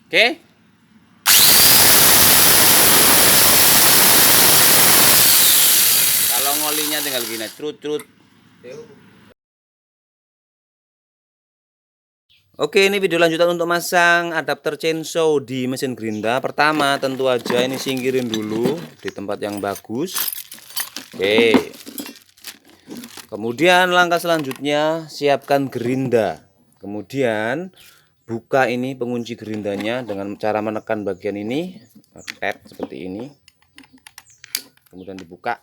Oke. Kalau ngolinya tinggal gini, trut-trut. Oke, ini video lanjutan untuk masang adapter chainsaw di mesin gerinda. Pertama, tentu aja ini singkirin dulu di tempat yang bagus. Oke. Kemudian langkah selanjutnya, siapkan gerinda. Kemudian buka ini pengunci gerindanya dengan cara menekan bagian ini, tap seperti ini. Kemudian dibuka.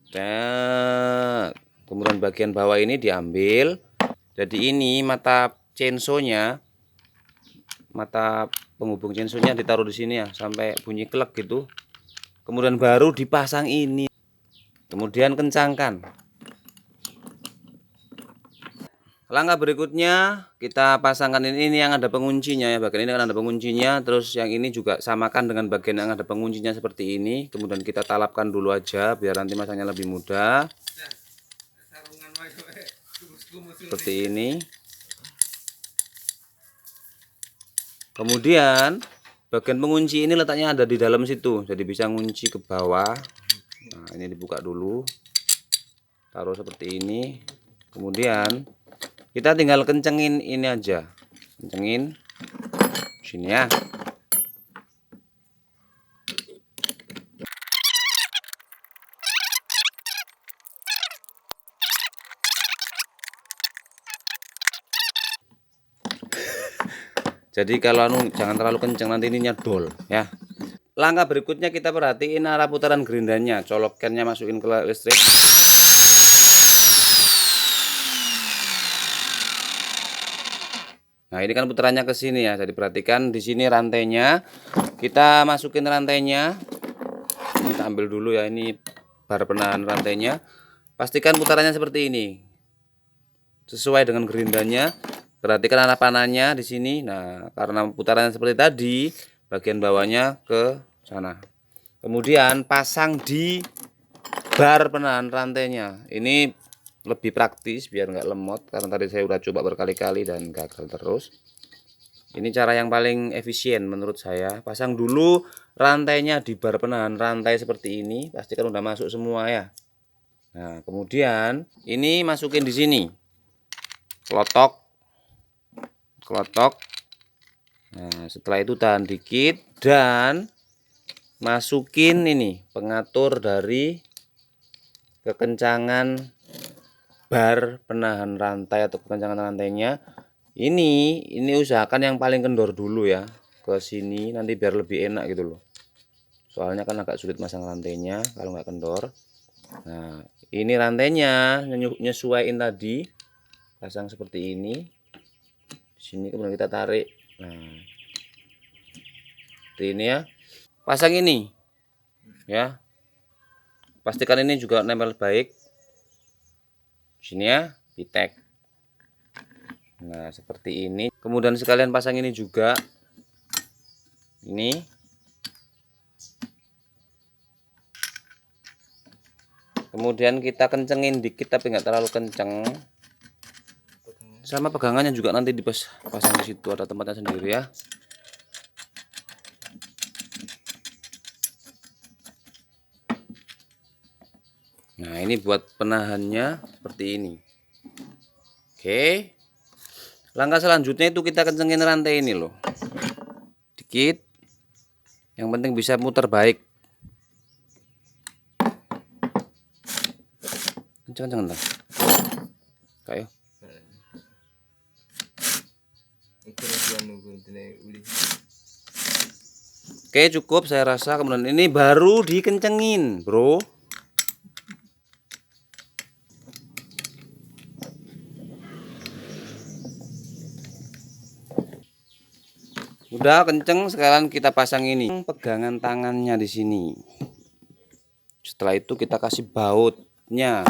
Dan kemudian bagian bawah ini diambil. Jadi ini mata chainsaw-nya, mata penghubung chainsaw-nya ditaruh di sini ya sampai bunyi klek gitu. Kemudian baru dipasang ini. Kemudian kencangkan. Langkah berikutnya kita pasangkan ini yang ada penguncinya ya, bagian ini kan ada penguncinya, terus yang ini juga samakan dengan bagian yang ada penguncinya seperti ini. Kemudian kita talapkan dulu aja biar nanti masangnya lebih mudah. Seperti ini. Kemudian bagian pengunci ini letaknya ada di dalam situ, jadi bisa ngunci ke bawah. Nah, ini dibuka dulu, taruh seperti ini. Kemudian kita tinggal kencengin ini aja, kencengin sini ya. Jadi kalau jangan terlalu kenceng, nanti ini nyedol ya. Langkah berikutnya kita perhatiin arah putaran gerindanya, colokannya masukin ke listrik. Nah, ini kan putarannya ke sini ya. Jadi perhatikan di sini rantainya. Kita masukin rantainya. Kita ambil dulu ya, ini bar penahan rantainya. Pastikan putarannya seperti ini. Sesuai dengan gerindanya. Perhatikan arah panahnya di sini. Nah, karena putarannya seperti tadi, bagian bawahnya ke sana. Kemudian pasang di bar penahan rantainya. Ini lebih praktis biar nggak lemot, karena tadi saya udah coba berkali-kali dan gagal terus. Ini cara yang paling efisien menurut saya. Pasang dulu rantainya di bar penahan rantai seperti ini. Pastikan udah masuk semua ya. Nah, kemudian ini masukin di sini. Klotok. Nah, setelah itu tahan dikit dan masukin ini pengatur dari kekencangan bar penahan rantai atau kekencangan rantainya. Ini usahakan yang paling kendor dulu ya ke sini, nanti biar lebih enak gitu loh. Soalnya kan agak sulit masang rantainya kalau nggak kendor. Nah, ini rantainya nyesuaiin tadi, pasang seperti ini. Sini kemudian kita tarik. Nah, seperti ini ya. Pasang ini ya. Pastikan ini juga nempel baik. Sini ya, pitek. Nah, seperti ini. Kemudian sekalian pasang ini juga. Ini. Kemudian kita kencengin dikit tapi nggak terlalu kenceng. Sama pegangannya juga nanti dipasang di situ, ada tempatnya sendiri ya. Nah, ini buat penahannya seperti ini. Oke. Langkah selanjutnya itu kita kencengin rantai ini loh. Dikit. Yang penting bisa muter baik. Kenceng-kenceng entar. Kayak. Oke, cukup saya rasa. Kemudian ini baru dikencengin, bro. Udah kenceng, sekarang kita pasang ini pegangan tangannya di sini. Setelah itu kita kasih bautnya.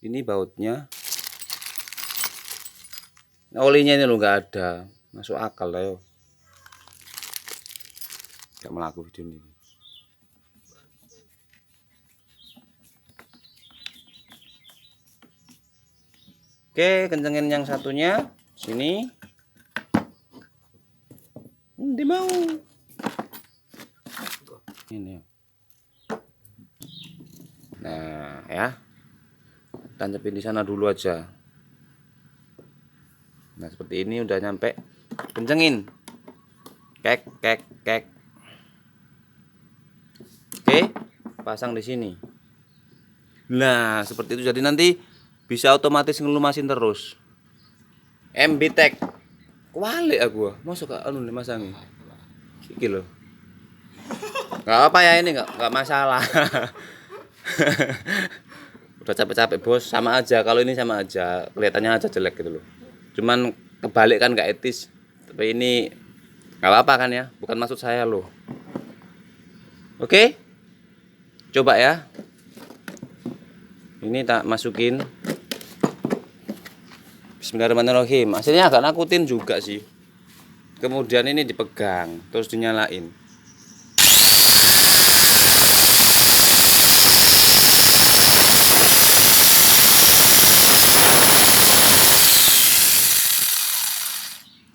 Ini bautnya. Nah, olinya ini loh nggak ada. Masuk akal lah yo. Gak melaku video ini. Oke, kencengin yang satunya sini. Ndi mau. Ini. Nah, ya. Tancapin di sana dulu aja. Nah, seperti ini udah nyampe. Kencengin. Kek, kek, kek. Oke, pasang di sini. Nah, seperti itu. Jadi nanti bisa otomatis ngelumasin terus. MB Tech. Kualik aku. Masuk ke anu masangi. Iki lho. Enggak apa ya ini enggak masalah. Udah capek-capek bos, sama aja. Kalau ini sama aja, kelihatannya aja jelek gitu loh. Cuman kebalik kan nggak etis. Tapi ini nggak apa-apa kan ya, bukan maksud saya loh. Oke, coba ya. Ini tak masukin. Bismillahirrahmanirrahim. Hasilnya agak nakutin juga sih. Kemudian ini dipegang, terus dinyalain.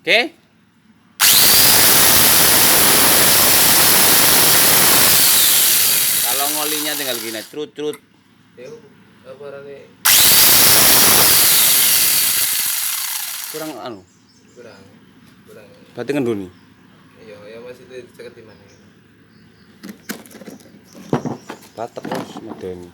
Oke. Kalau ngolinya tinggal gini, trut-trut. Kurang anu. Kurang. Berarti ngenduni. Iya, ya masih dekat di mana? Batak terus medeni.